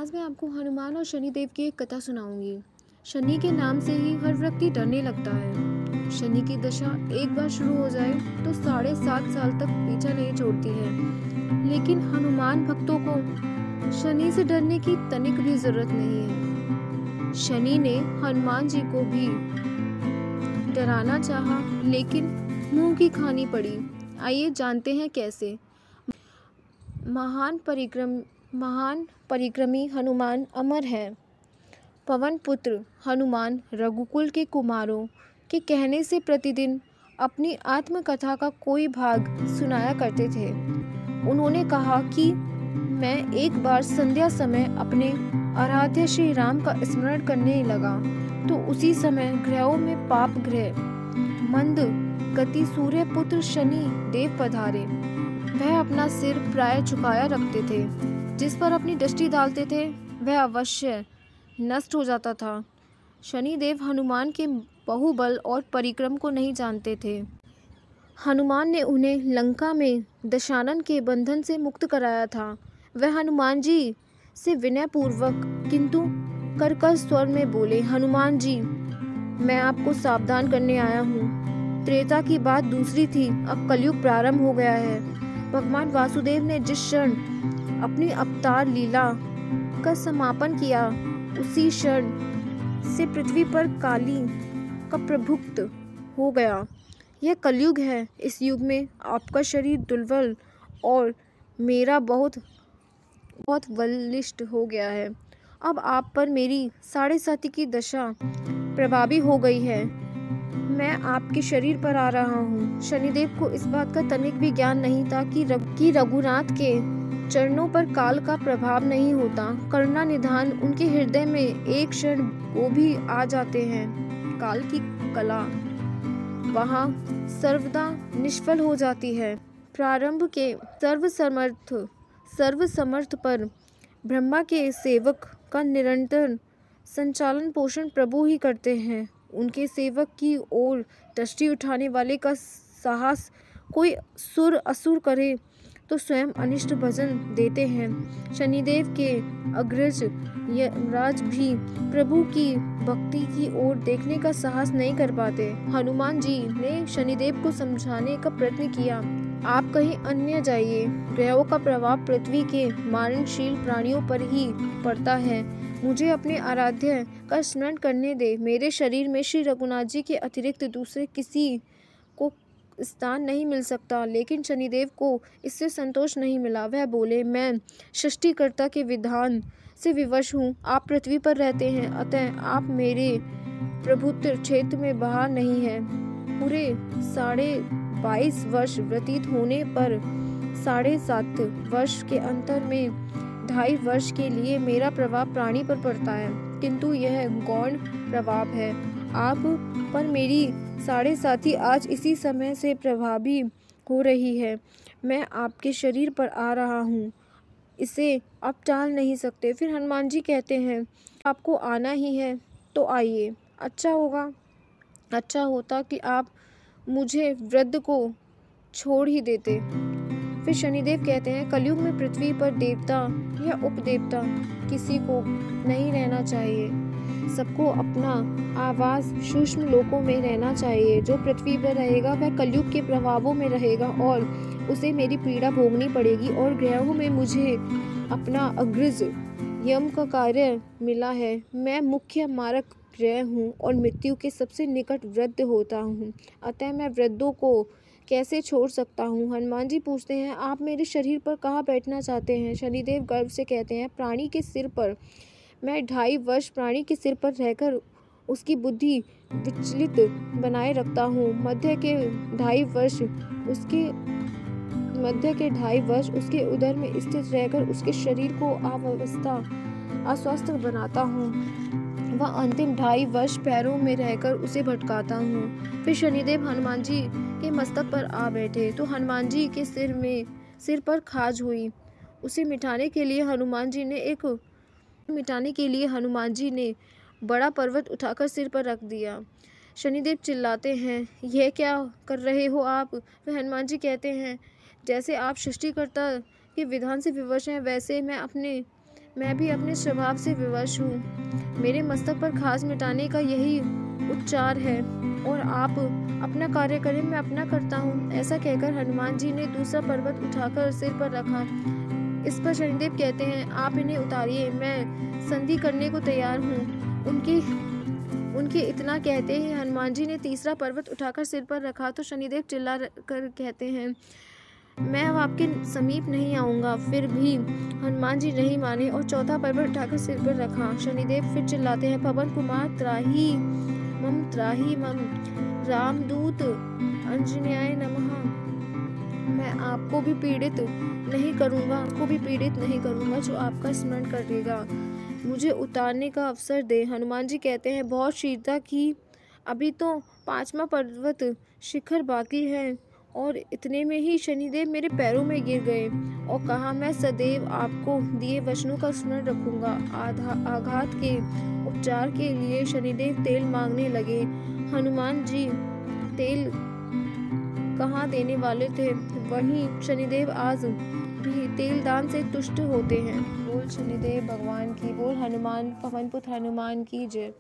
आज मैं आपको हनुमान और शनिदेव की एक कथा सुनाऊंगी। शनि के नाम से ही हर व्यक्ति डरने लगता है। शनि की दशा एक बार शुरू हो जाए तो 7.5 साल तक पीछा नहीं छोड़ती है। लेकिन हनुमान भक्तों को शनि से डरने की तनिक भी जरूरत नहीं है। शनि ने हनुमान जी को भी डराना चाहा, लेकिन मुंह की खानी पड़ी। आइए जानते हैं कैसे। महान परिक्रमी हनुमान अमर है। पवन पुत्र हनुमान रघुकुल के कुमारों के कहने से प्रतिदिन अपनी आत्मकथा का कोई भाग सुनाया करते थे। उन्होंने कहा कि मैं एक बार संध्या समय अपने आराध्य श्री राम का स्मरण करने लगा तो उसी समय ग्रहों में पाप ग्रह मंद गति सूर्य पुत्र शनि देव पधारे। वह अपना सिर प्राय झुकाया रखते थे। जिस पर अपनी दृष्टि डालते थे वह अवश्य नष्ट हो जाता था। शनिदेव हनुमान के बाहुबल और परिक्रम को नहीं जानते थे। हनुमान ने उन्हें लंका में दशानन के बंधन से मुक्त कराया था। वह हनुमान जी से विनयपूर्वक किंतु कर्कश स्वर में बोले, हनुमान जी, मैं आपको सावधान करने आया हूँ। त्रेता की बात दूसरी थी, अब कलयुग प्रारंभ हो गया है। भगवान वासुदेव ने जिस क्षण अपनी अवतार लीला का समापन किया उसी क्षण से पृथ्वी पर काली का प्रभुत्व हो गया। यह कलयुग है। इस युग में आपका शरीर दुर्बल और मेरा बहुत बलिष्ठ हो गया है। अब आप पर मेरी 7.5 की दशा प्रभावी हो गई है। मैं आपके शरीर पर आ रहा हूँ। शनिदेव को इस बात का तनिक भी ज्ञान नहीं था कि रघुनाथ के चरणों पर काल का प्रभाव नहीं होता। करुणा निधान उनके हृदय में एक क्षण वो भी आ जाते हैं। काल की कला वहाँ सर्वदा निष्फल हो जाती है। प्रारंभ के सर्वसमर्थ पर ब्रह्मा के सेवक का निरंतर संचालन पोषण प्रभु ही करते हैं। उनके सेवक की ओर दृष्टि उठाने वाले का साहस कोई सुर असुर करे तो स्वयं अनिष्ट भजन देते हैं। शनिदेव के अग्रज यमराज भी प्रभु की भक्ति की ओर देखने का साहस नहीं कर पाते। हनुमान जी ने शनिदेव को समझाने का प्रयत्न किया, आप कहीं अन्य जाइए। ग्रहों का प्रभाव पृथ्वी के मारणशील प्राणियों पर ही पड़ता है। मुझे अपने आराध्य का स्मरण करने दे। मेरे शरीर में श्री रघुनाथ जी के अतिरिक्त दूसरे किसी को स्थान नहीं मिल सकता। लेकिन शनिदेव को इससे संतोष नहीं मिला। वह बोले, मैं सृष्टिकर्ता के विधान से विवश हूँ। आप पृथ्वी पर रहते हैं, अतः आप मेरे प्रभुत्व क्षेत्र में बाहर नहीं है। पूरे 22.5 वर्ष व्यतीत होने पर 7.5 वर्ष के अंतर में 2.5 वर्ष के लिए मेरा प्रभाव प्राणी पर पड़ता है, किंतु यह गौण प्रभाव है। आप पर मेरी 7.5 आज इसी समय से प्रभावी हो रही है। मैं आपके शरीर पर आ रहा हूँ, इसे आप टाल नहीं सकते। फिर हनुमान जी कहते हैं, आपको आना ही है तो आइए। अच्छा होता कि आप मुझे वृद्ध को छोड़ ही देते। फिर शनिदेव कहते हैं, कलयुग में पृथ्वी पर देवता या उपदेवता किसी को नहीं रहना चाहिए। सबको अपना आवास सूक्ष्म लोकों में रहना चाहिए। जो पृथ्वी पर रहेगा वह कलयुग के प्रभावों में रहेगा और उसे मेरी पीड़ा भोगनी पड़ेगी। और ग्रहों में मुझे अपना अग्रज यम का कार्य मिला है। मैं मुख्य मारक ग्रह हूँ और मृत्यु के सबसे निकट वृद्ध होता हूँ, अतः मैं वृद्धों को कैसे छोड़ सकता हूँ। हनुमान जी पूछते हैं, आप मेरे शरीर पर कहाँ बैठना चाहते हैं। शनिदेव गर्व से कहते हैं, प्राणी के सिर पर। मैं 2.5 वर्ष प्राणी के सिर पर रहकर उसकी बुद्धि विचलित बनाए रखता हूँ। मध्य के 2.5 वर्ष उसके उदर में स्थित रहकर उसके शरीर को अस्वस्थ बनाता हूँ। वह अंतिम 2.5 वर्ष पैरों में रहकर उसे भटकाता हूँ। फिर शनिदेव हनुमान जी के मस्तक पर आ बैठे तो हनुमान जी के सिर पर खाज हुई। उसे मिटाने के लिए हनुमान जी ने बड़ा पर्वत उठाकर सिर पर रख दिया। शनिदेव चिल्लाते हैं, यह क्या कर रहे हो आप। फिर हनुमान जी कहते हैं, जैसे आप सृष्टिकर्ता के विधान से विवश हैं, वैसे मैं अपने मैं भी अपने स्वभाव से विवश हूँ। मेरे मस्तक पर खाज मिटाने का यही उच्चार है और आप अपना कार्य करें, मैं अपना करता हूँ। ऐसा कहकर हनुमान जी ने दूसरा पर्वत उठाकर सिर पर रखा। इस पर शनिदेव कहते हैं, आप इन्हें उतारिए, मैं संधि करने को तैयार हूँ। उनके इतना कहते ही हनुमान जी ने तीसरा पर्वत उठाकर सिर पर रखा तो शनिदेव चिल्ला कर कहते हैं, मैं अब आपके समीप नहीं आऊंगा। फिर भी हनुमान जी नहीं माने और चौथा पर्वत उठाकर सिर पर रखा। शनिदेव फिर चिल्लाते हैं, पवन कुमार त्राही मम रामदूत अंजन्याय नमः। मैं आपको भी पीड़ित नहीं करूंगा जो आपका स्मरण करेगा। मुझे उतारने का अवसर दे। हनुमान जी कहते हैं, बहुत शीघ्रता की, अभी तो 5वां पर्वत शिखर बाकी है। और इतने में ही शनिदेव मेरे पैरों में गिर गए और कहा, मैं सदैव आपको दिए वचनों का स्मरण रखूंगा। आघात के उपचार के लिए शनिदेव तेल मांगने लगे। हनुमान जी तेल कहाँ देने वाले थे, वहीं शनिदेव आज भी तेल दान से तुष्ट होते हैं। बोल शनिदेव भगवान की, बोल हनुमान पवन पुत्र हनुमान की जय।